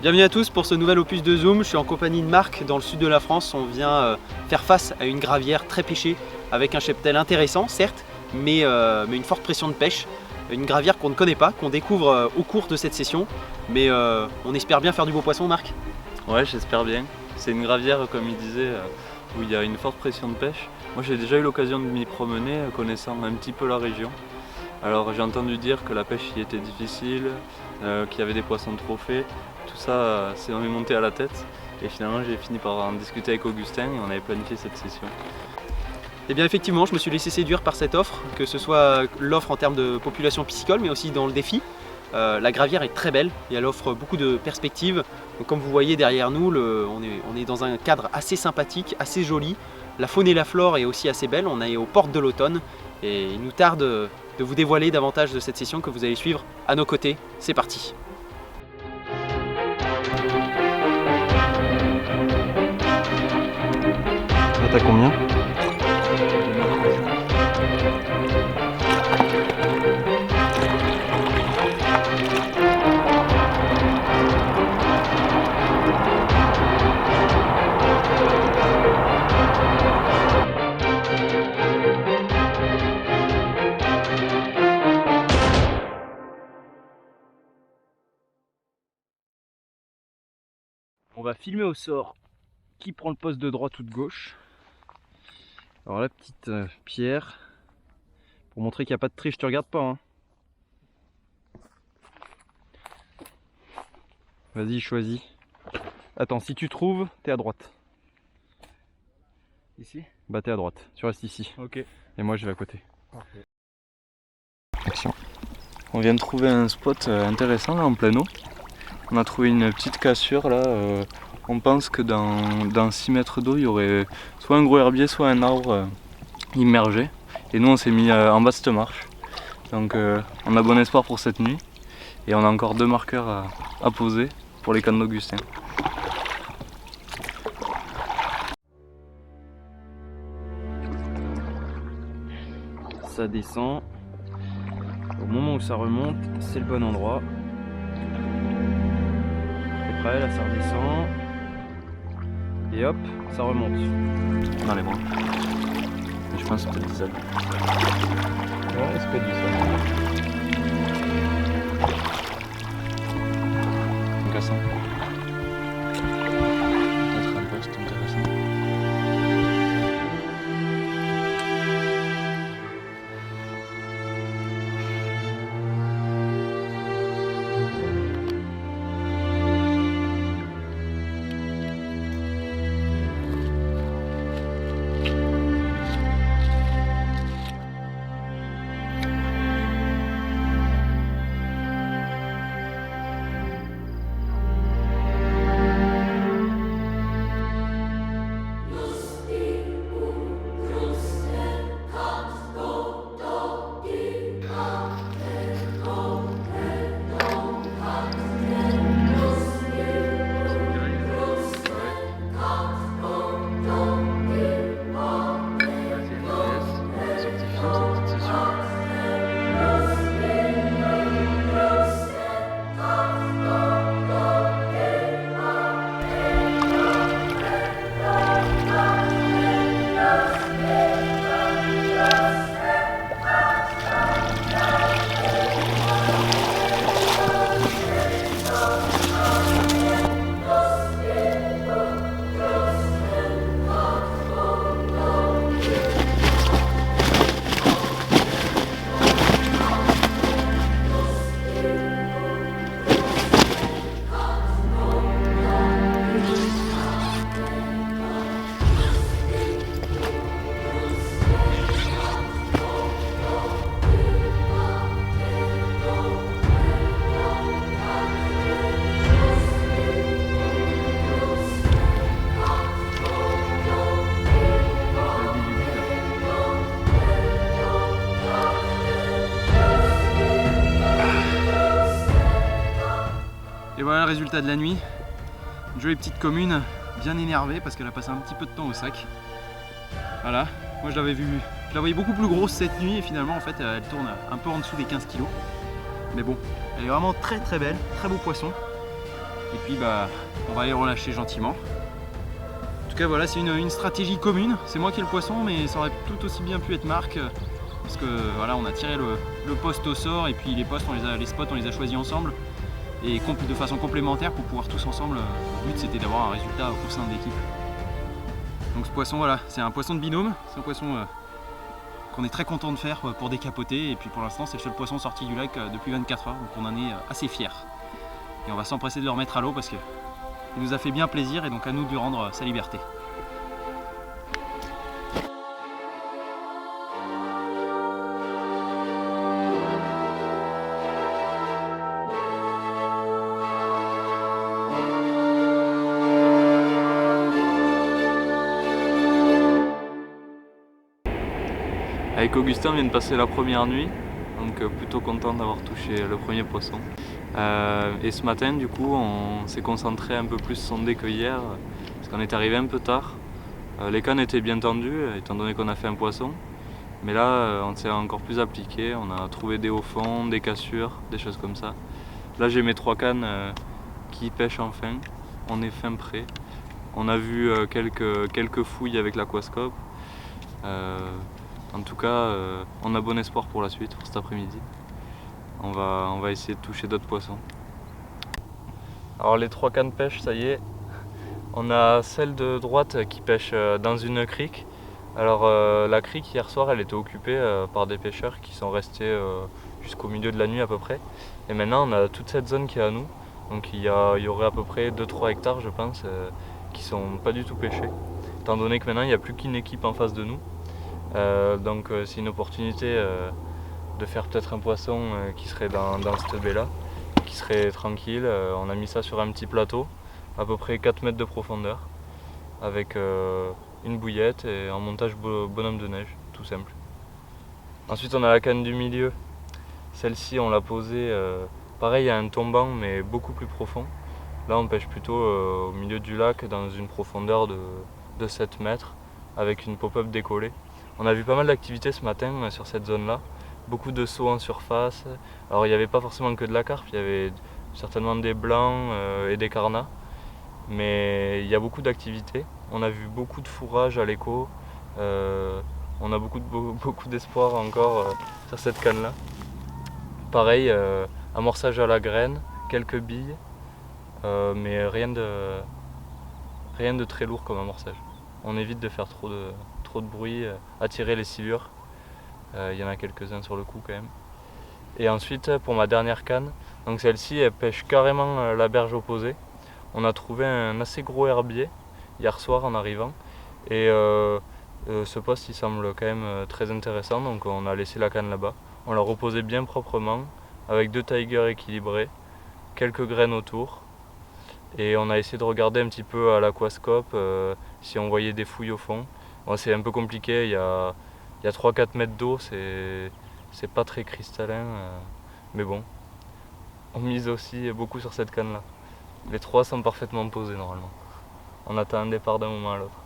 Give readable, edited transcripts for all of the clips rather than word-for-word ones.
Bienvenue à tous pour ce nouvel opus de Zoom. Je suis en compagnie de Marc dans le sud de la France. On vient faire face à une gravière très pêchée avec un cheptel intéressant certes, mais une forte pression de pêche. Une gravière qu'on ne connaît pas, qu'on découvre au cours de cette session. Mais on espère bien faire du beau poisson, Marc. Ouais, j'espère bien. C'est une gravière, comme il disait, où il y a une forte pression de pêche. Moi j'ai déjà eu l'occasion de m'y promener, connaissant un petit peu la région. Alors j'ai entendu dire que la pêche y était difficile, qu'il y avait des poissons trophées. Tout ça, c'est m'est monté à la tête. Et finalement j'ai fini par en discuter avec Augustin et on avait planifié cette session. Et bien effectivement, je me suis laissé séduire par cette offre, que ce soit l'offre en termes de population piscicole, mais aussi dans le défi. La gravière est très belle et elle offre beaucoup de perspectives. Donc, comme vous voyez derrière nous, on est dans un cadre assez sympathique, assez joli. La faune et la flore est aussi assez belle, on est aux portes de l'automne et il nous tarde de vous dévoiler davantage de cette session que vous allez suivre à nos côtés. C'est parti! Là t'as combien? On va filmer au sort qui prend le poste de droite ou de gauche. Alors la petite pierre, pour montrer qu'il n'y a pas de triche, tu regardes pas hein. Vas-y, choisis. Attends, si tu trouves, t'es à droite. Ici? Bah t'es à droite, tu restes ici. Ok. Et moi je vais à côté. Parfait. Action. On vient de trouver un spot intéressant là en pleine eau. On a trouvé une petite cassure là. On pense que dans 6 mètres d'eau, il y aurait soit un gros herbier, soit un arbre immergé. Et nous, on s'est mis en bas de cette marche. Donc on a bon espoir pour cette nuit. Et on a encore 2 marqueurs à poser pour les cannes d'Augustin. Ça descend. Au moment où ça remonte, c'est le bon endroit. T'es prêt, là ça redescend. Et hop, ça remonte. Dans les bras. Je pense que c'est du sel. Ouais, c'est pas du sel. Intéressant. Peut-être un poste intéressant. voilà le résultat de la nuit. Une jolie petite commune, bien énervée parce qu'elle a passé un petit peu de temps au sac. Voilà, moi je la voyais beaucoup plus grosse cette nuit et finalement en fait elle tourne un peu en dessous des 15 kg. Mais bon, elle est vraiment très très belle, très beau poisson. Et puis bah on va les relâcher gentiment. En tout cas voilà, c'est une stratégie commune. C'est moi qui ai le poisson, mais ça aurait tout aussi bien pu être Marc. Parce que voilà, on a tiré le poste au sort et puis les spots on les a choisis ensemble. Et de façon complémentaire pour pouvoir tous ensemble, le but c'était d'avoir un résultat au sein de l'équipe. Donc ce poisson voilà, c'est un poisson de binôme, c'est un poisson qu'on est très content de faire pour décapoter et puis pour l'instant c'est le seul poisson sorti du lac depuis 24 heures donc on en est assez fiers. Et on va s'empresser de le remettre à l'eau parce qu'il nous a fait bien plaisir et donc à nous de lui rendre sa liberté. Avec Augustin, on vient de passer la première nuit, donc plutôt content d'avoir touché le premier poisson. Et ce matin, du coup, on s'est concentré un peu plus sondé que hier, parce qu'on est arrivé un peu tard. Les cannes étaient bien tendues, étant donné qu'on a fait un poisson. Mais là, on s'est encore plus appliqué, on a trouvé des hauts fonds, des cassures, des choses comme ça. Là, j'ai mes 3 cannes qui pêchent enfin, on est fin prêt. On a vu quelques fouilles avec l'aquascope. En tout cas, on a bon espoir pour la suite, pour cet après-midi. On va essayer de toucher d'autres poissons. Alors les 3 cannes pêche, ça y est. On a celle de droite qui pêche dans une crique. Alors la crique hier soir, elle était occupée par des pêcheurs qui sont restés jusqu'au milieu de la nuit à peu près. Et maintenant, on a toute cette zone qui est à nous. Donc il y aurait à peu près 2-3 hectares, je pense, qui sont pas du tout pêchés. Étant donné que maintenant, il n'y a plus qu'une équipe en face de nous. Donc c'est une opportunité de faire peut-être un poisson qui serait dans cette baie là, qui serait tranquille. On a mis ça sur un petit plateau, à peu près 4 mètres de profondeur, avec une bouillette et un montage bonhomme de neige, tout simple. Ensuite on a la canne du milieu, celle-ci on l'a posée, pareil à un tombant mais beaucoup plus profond. Là on pêche plutôt au milieu du lac dans une profondeur de 7 mètres avec une pop-up décollée. On a vu pas mal d'activités ce matin sur cette zone-là, beaucoup de sauts en surface. Alors il n'y avait pas forcément que de la carpe, il y avait certainement des blancs et des carnats. Mais il y a beaucoup d'activités. On a vu beaucoup de fourrage à l'écho. On a beaucoup d'espoir encore sur cette canne-là. Pareil, amorçage à la graine, quelques billes, mais rien de très lourd comme amorçage. On évite de faire trop de bruit, attirer les silures. Il y en a quelques-uns sur le coup quand même. Et ensuite pour ma dernière canne, donc celle-ci elle pêche carrément la berge opposée. On a trouvé un assez gros herbier hier soir en arrivant et ce poste il semble quand même très intéressant, donc on a laissé la canne là-bas. On l'a reposé bien proprement avec 2 tigers équilibrés, quelques graines autour et on a essayé de regarder un petit peu à l'aquascope si on voyait des fouilles au fond. Bon, c'est un peu compliqué, il y a 3-4 mètres d'eau, c'est pas très cristallin, mais bon, on mise aussi beaucoup sur cette canne là. Les 3 sont parfaitement posés normalement. On attend un départ d'un moment à l'autre.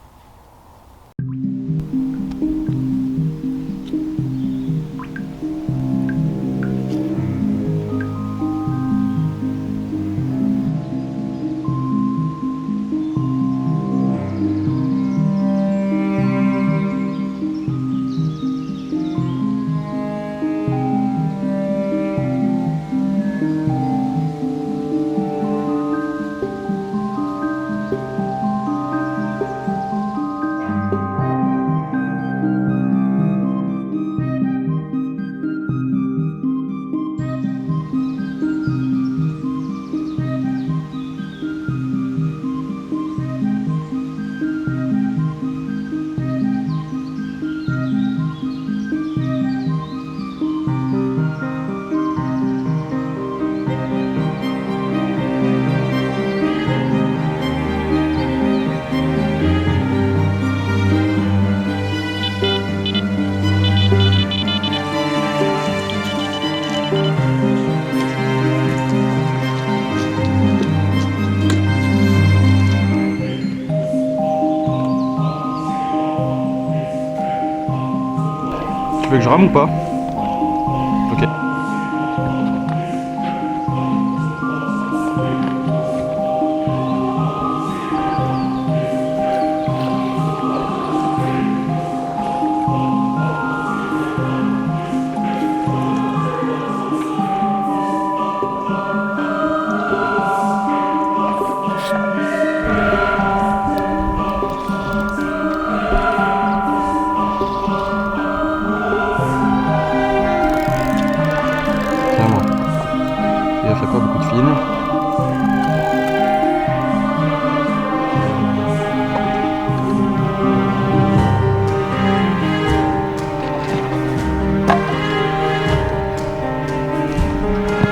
veux que je rame ou pas? Ok. Il fait pas beaucoup de fils.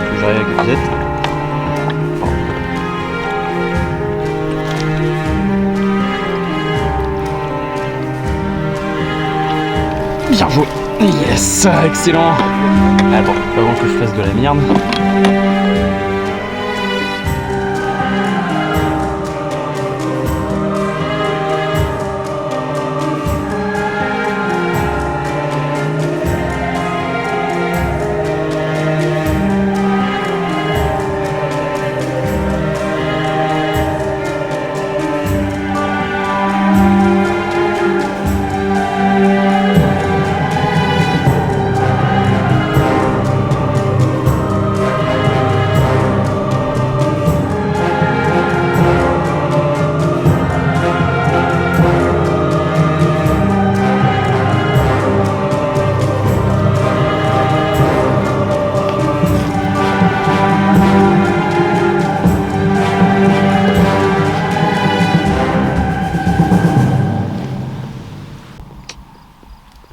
J'arrive avec la pisette. Bien joué. Yes, excellent. Attends, avant que je fasse de la merde.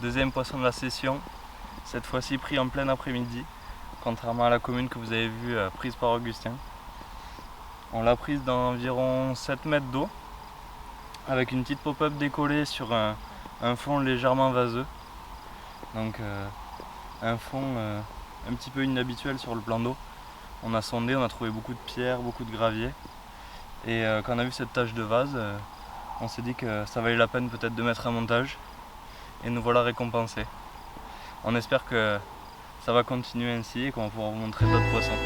Deuxième poisson de la session, cette fois-ci pris en plein après-midi, contrairement à la commune que vous avez vue prise par Augustin. On l'a prise dans environ 7 mètres d'eau, avec une petite pop-up décollée sur un fond légèrement vaseux. Donc un fond un petit peu inhabituel sur le plan d'eau. On a sondé, on a trouvé beaucoup de pierres, beaucoup de gravier. Et quand on a vu cette tache de vase, on s'est dit que ça valait la peine peut-être de mettre un montage. Et nous voilà récompensés. On espère que ça va continuer ainsi et qu'on va pouvoir vous montrer d'autres poissons.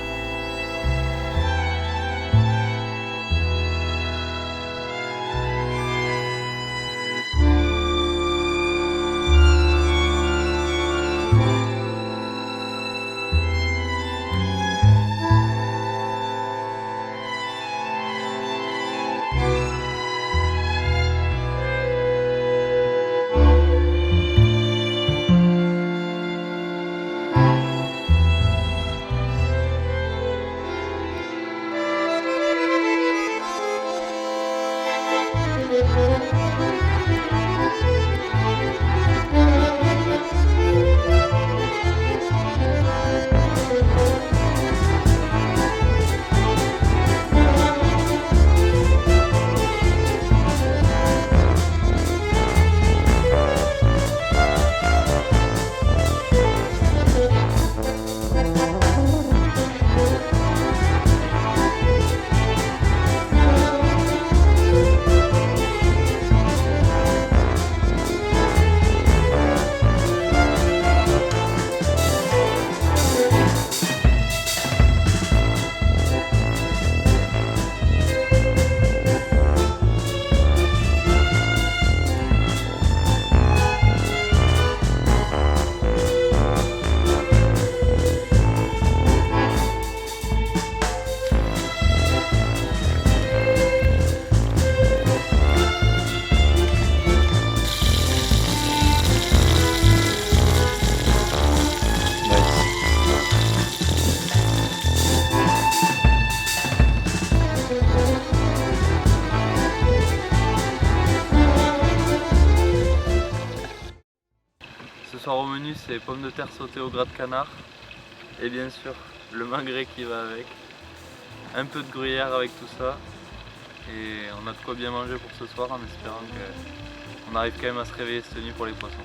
Ce soir au menu, c'est pommes de terre sautées au gras de canard et bien sûr le magret qui va avec, un peu de gruyère avec tout ça et on a de quoi bien manger pour ce soir en espérant qu'on arrive quand même à se réveiller cette nuit pour les poissons.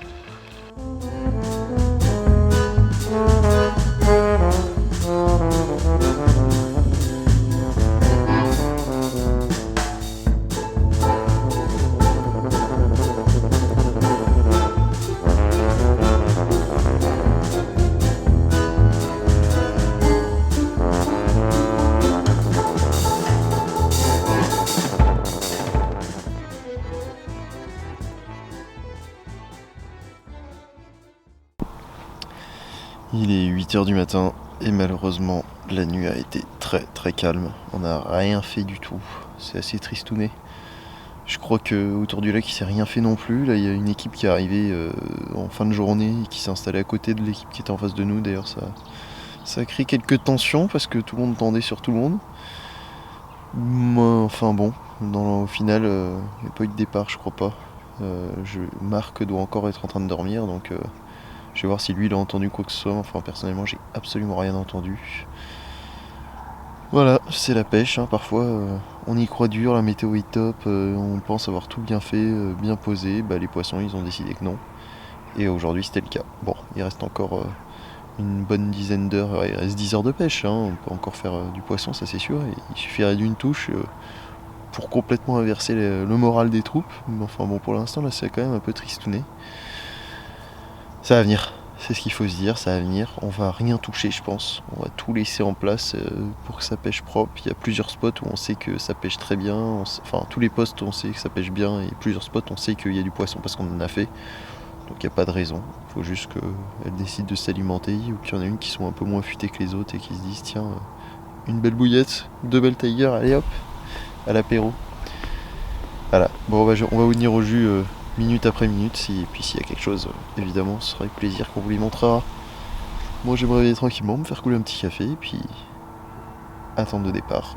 Il est 8 h du matin et malheureusement la nuit a été très calme. On n'a rien fait du tout. C'est assez tristouné. Je crois qu'autour du lac il s'est rien fait non plus. Là il y a une équipe qui est arrivée en fin de journée et qui s'est installée à côté de l'équipe qui était en face de nous. D'ailleurs ça a créé quelques tensions parce que tout le monde tendait sur tout le monde. Enfin bon, au final il n'y a pas eu de départ je crois pas. Marc doit encore être en train de dormir donc je vais voir si lui il a entendu quoi que ce soit. Enfin personnellement j'ai absolument rien entendu. Voilà, c'est la pêche, hein. Parfois on y croit dur, la météo est top, on pense avoir tout bien fait, bien posé, les poissons ils ont décidé que non. Et aujourd'hui c'était le cas. Bon, il reste encore une bonne dizaine d'heures, il reste 10 heures de pêche, hein. On peut encore faire du poisson, ça c'est sûr, et il suffirait d'une touche pour complètement inverser le moral des troupes. Mais enfin bon, pour l'instant là c'est quand même un peu tristouné. Ça va venir, c'est ce qu'il faut se dire, ça va venir. On va rien toucher je pense, on va tout laisser en place pour que ça pêche propre. Il y a plusieurs spots où on sait que ça pêche très bien, enfin tous les postes on sait que ça pêche bien, et plusieurs spots on sait qu'il y a du poisson parce qu'on en a fait. Donc il n'y a pas de raison, il faut juste qu'elles décident de s'alimenter ou qu'il y en a une qui soit un peu moins futée que les autres et qui se disent tiens, une belle bouillette, 2 belles tigers, allez hop, à l'apéro. Voilà, bon on va vous tenir au jus minute après minute, et puis s'il y a quelque chose, évidemment ce sera avec plaisir qu'on vous les montrera. Moi je vais me réveiller tranquillement, me faire couler un petit café et puis attendre le départ.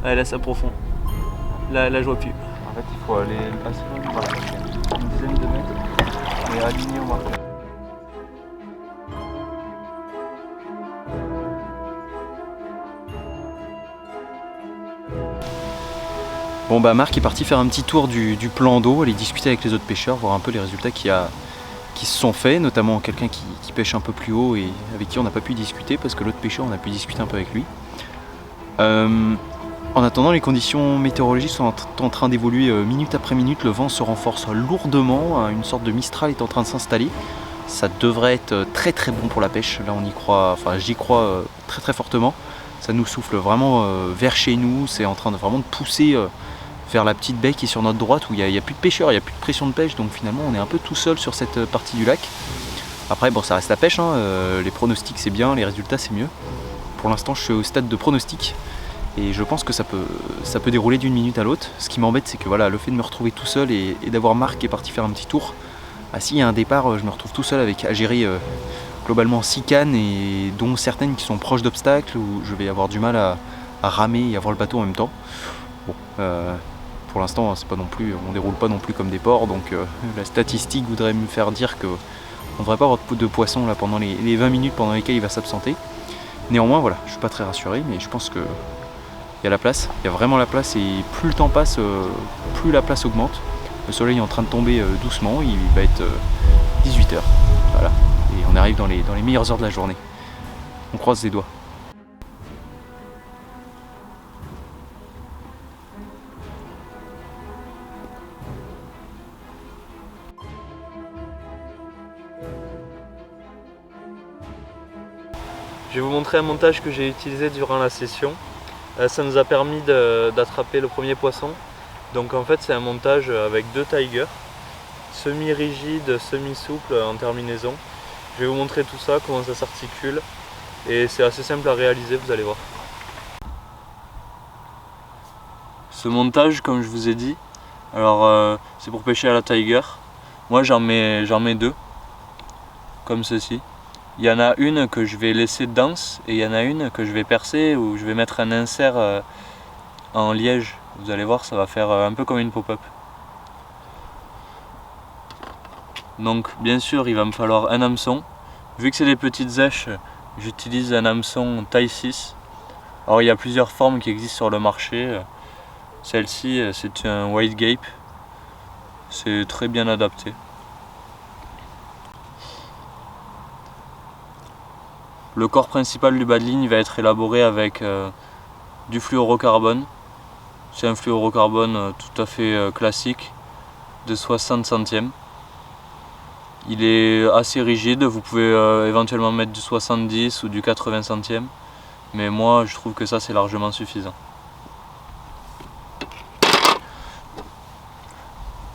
Ouais, là ça profond. Là je vois plus. En fait, il faut aller assez loin du marqueur, une dizaine de mètres, et aligner au marqueur. Bon Marc est parti faire un petit tour du plan d'eau, aller discuter avec les autres pêcheurs, voir un peu les résultats qui se sont faits, notamment quelqu'un qui pêche un peu plus haut et avec qui on n'a pas pu discuter parce que l'autre pêcheur on a pu discuter un peu avec lui. En attendant, les conditions météorologiques sont en train d'évoluer minute après minute, le vent se renforce lourdement, une sorte de mistral est en train de s'installer. Ça devrait être très bon pour la pêche, là on y croit, enfin j'y crois très fortement. Ça nous souffle vraiment vers chez nous, c'est en train de vraiment de pousser vers la petite baie qui est sur notre droite où il n'y a plus de pêcheurs, il n'y a plus de pression de pêche, donc finalement on est un peu tout seul sur cette partie du lac. Après bon ça reste la pêche, hein, les pronostics c'est bien, les résultats c'est mieux. Pour l'instant je suis au stade de pronostic. Et je pense que ça peut dérouler d'une minute à l'autre. Ce qui m'embête, c'est que voilà, le fait de me retrouver tout seul et d'avoir Marc qui est parti faire un petit tour, s'il y a un départ, je me retrouve tout seul à gérer globalement 6 cannes, et dont certaines qui sont proches d'obstacles, où je vais avoir du mal à ramer et avoir le bateau en même temps. Bon, pour l'instant, c'est pas non plus, on déroule pas non plus comme des porcs, donc la statistique voudrait me faire dire qu'on ne devrait pas avoir de poisson là, pendant les 20 minutes pendant lesquelles il va s'absenter. Néanmoins, voilà, je suis pas très rassuré, mais je pense que il y a la place, il y a vraiment la place, et plus le temps passe, plus la place augmente. Le soleil est en train de tomber doucement, il va être 18 h. Voilà, et on arrive dans les meilleures heures de la journée. On croise les doigts. Je vais vous montrer un montage que j'ai utilisé durant la session. Ça nous a permis d'attraper le premier poisson. Donc en fait c'est un montage avec 2 tigers, semi-rigide, semi-souple en terminaison. Je vais vous montrer tout ça, comment ça s'articule, et c'est assez simple à réaliser, vous allez voir. Ce montage, comme je vous ai dit, alors c'est pour pêcher à la tiger. Moi j'en mets 2, comme ceci. Il y en a une que je vais laisser dense et il y en a une que je vais percer, où je vais mettre un insert en liège. Vous allez voir, ça va faire un peu comme une pop-up. Donc bien sûr il va me falloir un hameçon. Vu que c'est des petites zèches, j'utilise un hameçon taille 6. Alors il y a plusieurs formes qui existent sur le marché. Celle-ci, c'est un wide gape. C'est très bien adapté. Le corps principal du bas de ligne va être élaboré avec du fluorocarbone. C'est un fluorocarbone tout à fait classique de 60 centièmes. Il est assez rigide, vous pouvez éventuellement mettre du 70 ou du 80 centièmes. Mais moi je trouve que ça c'est largement suffisant.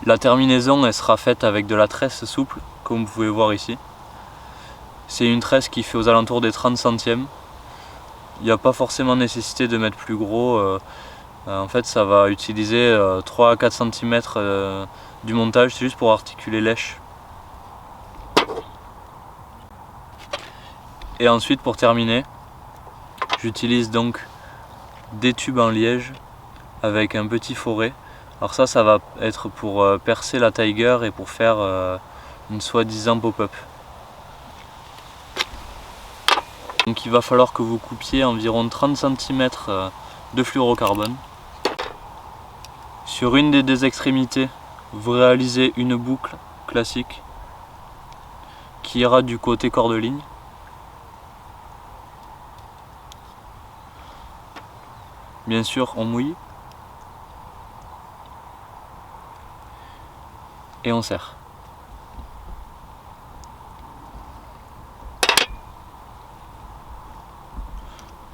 La terminaison elle sera faite avec de la tresse souple, comme vous pouvez voir ici. C'est une tresse qui fait aux alentours des 30 centièmes. Il n'y a pas forcément nécessité de mettre plus gros. En fait ça va utiliser 3 à 4 cm du montage, c'est juste pour articuler l'èche. Et ensuite pour terminer, j'utilise donc des tubes en liège avec un petit foret. Alors ça va être pour percer la Tiger et pour faire une soi-disant pop-up. Donc il va falloir que vous coupiez environ 30 cm de fluorocarbone. Sur une des deux extrémités, vous réalisez une boucle classique qui ira du côté corps de ligne. Bien sûr, on mouille et on serre.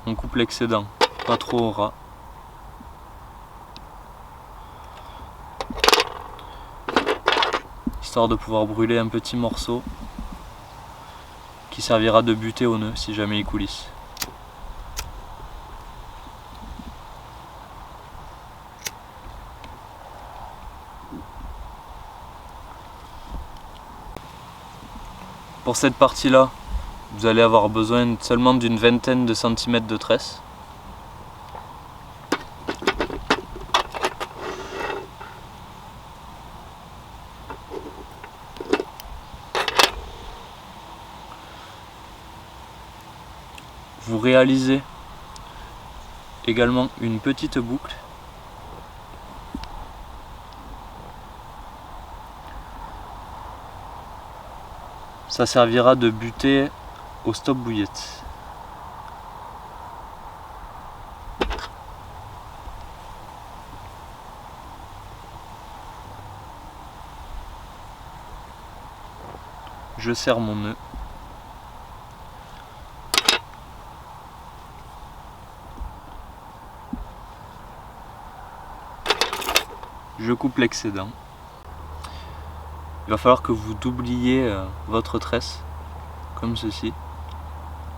On coupe l'excédent, pas trop au ras. Histoire de pouvoir brûler un petit morceau qui servira de butée au nœud si jamais il coulisse. Pour cette partie-là, vous allez avoir besoin seulement d'une vingtaine de centimètres de tresse. Vous réalisez également une petite boucle. Ça servira de butée au stop bouillette. Je serre mon nœud. Je coupe l'excédent. Il va falloir que vous doubliez votre tresse, comme ceci,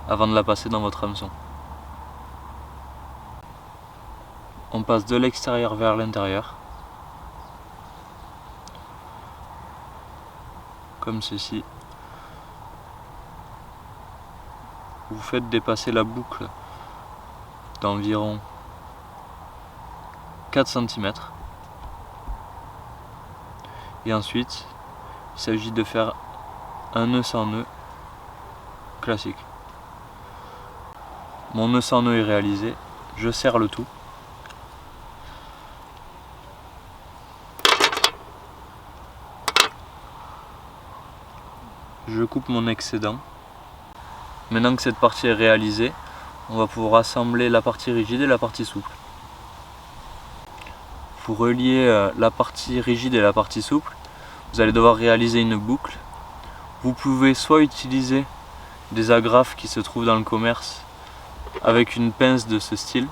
avant de la passer dans votre hameçon. On passe de l'extérieur vers l'intérieur, comme ceci. Vous faites dépasser la boucle d'environ 4 cm. Et ensuite, il s'agit de faire un nœud sans nœud classique. Mon nœud sans nœud est réalisé, je serre le tout. Je coupe mon excédent. Maintenant que cette partie est réalisée, on va pouvoir assembler la partie rigide et la partie souple. Pour relier la partie rigide et la partie souple, vous allez devoir réaliser une boucle. Vous pouvez soit utiliser des agrafes qui se trouvent dans le commerce avec une pince de ce style,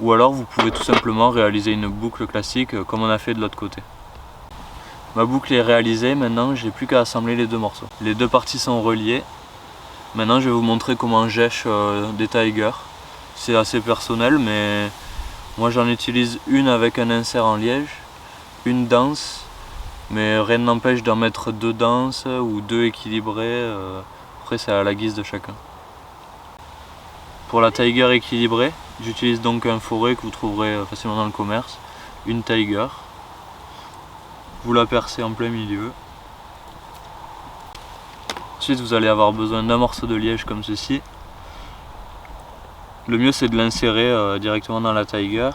ou alors vous pouvez tout simplement réaliser une boucle classique comme on a fait de l'autre côté. Ma boucle est réalisée, maintenant j'ai plus qu'à assembler les deux morceaux. Les deux parties sont reliées. Maintenant je vais vous montrer comment j'èche des Tiger. C'est assez personnel, mais moi j'en utilise une avec un insert en liège, une dense, mais rien n'empêche d'en mettre deux denses ou deux équilibrées. Après c'est à la guise de chacun. Pour la Tiger équilibrée, j'utilise donc un foret que vous trouverez facilement dans le commerce, une Tiger. Vous la percez en plein milieu. Ensuite vous allez avoir besoin d'un morceau de liège comme ceci. Le mieux c'est de l'insérer directement dans la tiger.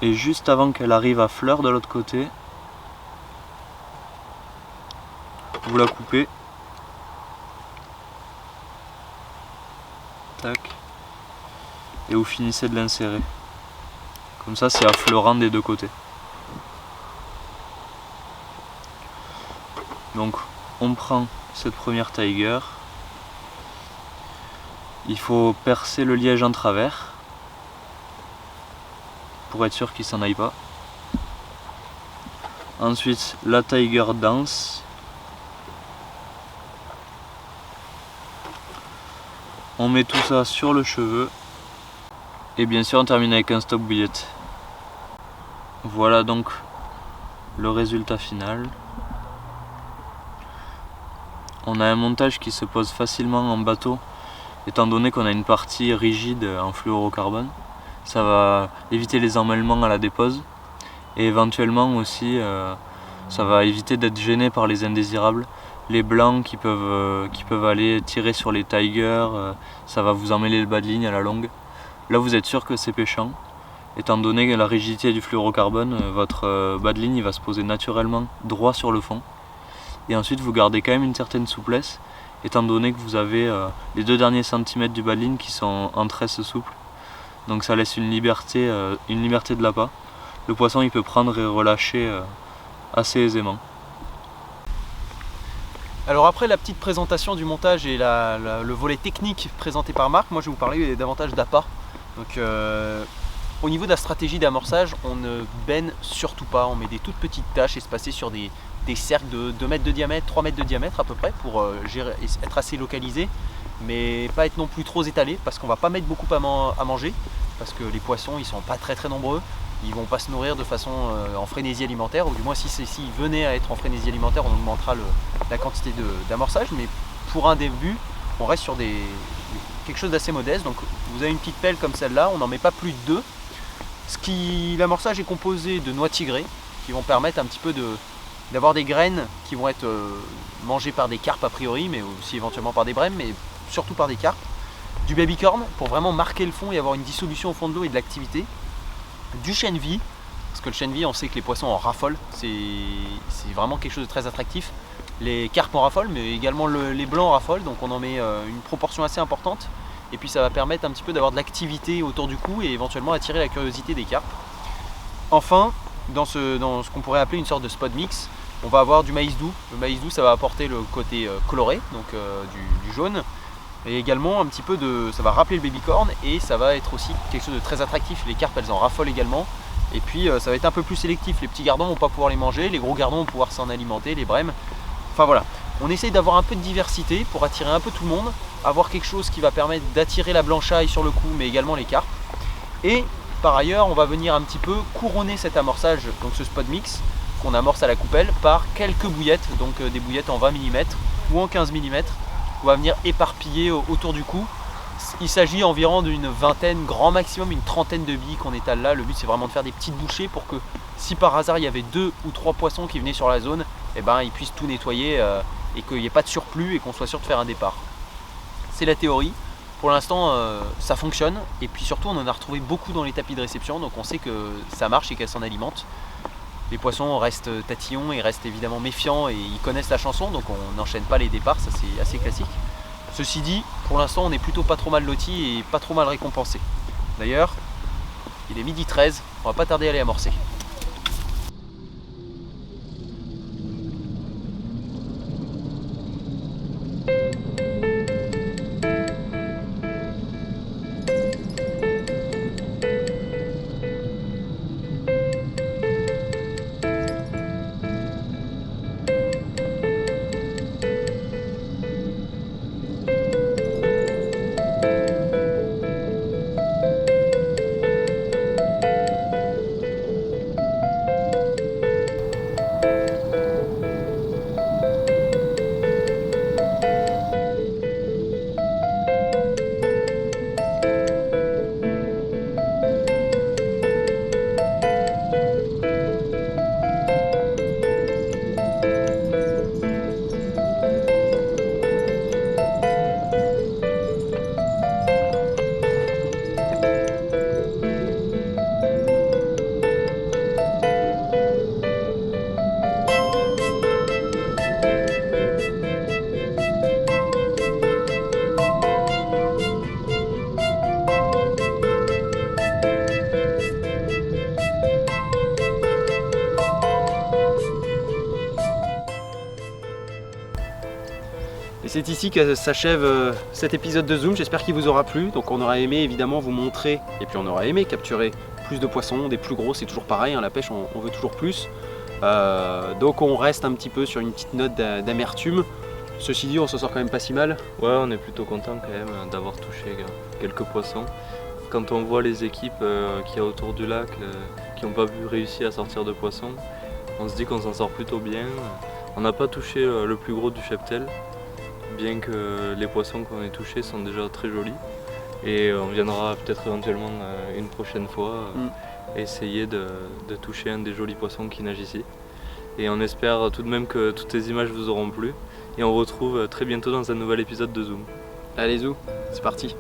Et juste avant qu'elle arrive à fleur de l'autre côté, vous la coupez. Tac. Et vous finissez de l'insérer. Comme ça c'est affleurant des deux côtés. Donc on prend cette première tiger. Il faut percer le liège en travers pour être sûr qu'il s'en aille pas. Ensuite la tiger dance. On met tout ça sur le cheveu. Et bien sûr on termine avec un stop bouillette. Voilà donc le résultat final. On a un montage qui se pose facilement en bateau, étant donné qu'on a une partie rigide en fluorocarbone. Ça va éviter les emmêlements à la dépose. Et éventuellement aussi, ça va éviter d'être gêné par les indésirables. Les blancs qui peuvent aller tirer sur les tigers, ça va vous emmêler le bas de ligne à la longue. Là vous êtes sûr que c'est pêchant. Étant donné la rigidité du fluorocarbone, votre bas de ligne il va se poser naturellement droit sur le fond. Et ensuite vous gardez quand même une certaine souplesse, étant donné que vous avez les 2 derniers centimètres du bas de ligne qui sont en tresse souple. Donc ça laisse une liberté de l'appât. Le poisson il peut prendre et relâcher assez aisément. Alors après la petite présentation du montage et le volet technique présenté par Marc, moi je vais vous parler davantage d'appât. Donc au niveau de la stratégie d'amorçage, on ne benne surtout pas, on met des toutes petites taches espacées sur des cercles de 2 mètres de diamètre, 3 mètres de diamètre à peu près pour être assez localisé, mais pas être non plus trop étalé parce qu'on va pas mettre beaucoup à manger, parce que les poissons ils sont pas très nombreux, ils vont pas se nourrir de façon en frénésie alimentaire, ou du moins s'ils venaient à être en frénésie alimentaire on augmentera la quantité d'amorçage, mais pour un début on reste sur quelque chose d'assez modeste. Donc vous avez une petite pelle comme celle-là, on n'en met pas plus de 2. L'amorçage est composé de noix tigrées qui vont permettre un petit peu d'avoir des graines qui vont être mangées par des carpes a priori, mais aussi éventuellement par des brèmes, mais surtout par des carpes. Du babycorn pour vraiment marquer le fond et avoir une dissolution au fond de l'eau et de l'activité. Du chènevis, parce que le chènevis on sait que les poissons en raffolent, c'est vraiment quelque chose de très attractif. Les carpes en raffolent, mais également les blancs en raffolent, donc on en met une proportion assez importante. Et puis ça va permettre un petit peu d'avoir de l'activité autour du cou et éventuellement attirer la curiosité des carpes. Enfin, dans ce qu'on pourrait appeler une sorte de spot mix, on va avoir du maïs doux. Le maïs doux ça va apporter le côté coloré, donc du jaune. Et également un petit peu ça va rappeler le babycorn et ça va être aussi quelque chose de très attractif. Les carpes elles en raffolent également. Et puis ça va être un peu plus sélectif. Les petits gardons vont pas pouvoir les manger, les gros gardons vont pouvoir s'en alimenter, les brèmes. Enfin voilà, on essaye d'avoir un peu de diversité pour attirer un peu tout le monde, avoir quelque chose qui va permettre d'attirer la blanchaille sur le cou, mais également les carpes. Et par ailleurs, on va venir un petit peu couronner cet amorçage, donc ce spot mix qu'on amorce à la coupelle, par quelques bouillettes, donc des bouillettes en 20 mm ou en 15 mm, qu'on va venir éparpiller autour du cou. Il s'agit environ d'une vingtaine, grand maximum une trentaine de billes qu'on étale là. Le but c'est vraiment de faire des petites bouchées pour que si par hasard il y avait 2 ou 3 poissons qui venaient sur la zone, eh ben, ils puissent tout nettoyer et qu'il n'y ait pas de surplus et qu'on soit sûr de faire un départ. C'est la théorie. Pour l'instant ça fonctionne et puis surtout on en a retrouvé beaucoup dans les tapis de réception, donc on sait que ça marche et qu'elles s'en alimentent. Les poissons restent tatillons et restent évidemment méfiants et ils connaissent la chanson, donc on n'enchaîne pas les départs, ça c'est assez classique. Ceci dit, pour l'instant on est plutôt pas trop mal loti et pas trop mal récompensé. D'ailleurs, il est 12h13, on va pas tarder à aller amorcer. C'est ici que s'achève cet épisode de Zoom, j'espère qu'il vous aura plu. Donc on aura aimé évidemment vous montrer, et puis on aura aimé capturer plus de poissons, des plus gros, c'est toujours pareil, hein, la pêche on veut toujours plus. Donc on reste un petit peu sur une petite note d'amertume. Ceci dit, on s'en sort quand même pas si mal. Ouais, on est plutôt content quand même d'avoir touché quelques poissons. Quand on voit les équipes qu'il y a autour du lac qui n'ont pas réussi à sortir de poissons, on se dit qu'on s'en sort plutôt bien. On n'a pas touché le plus gros du cheptel, bien que les poissons qu'on ait touchés sont déjà très jolis. Et on viendra peut-être éventuellement une prochaine fois essayer de toucher un des jolis poissons qui nagent ici. Et on espère tout de même que toutes ces images vous auront plu. Et on retrouve très bientôt dans un nouvel épisode de Zoom. Allez Zou, c'est parti.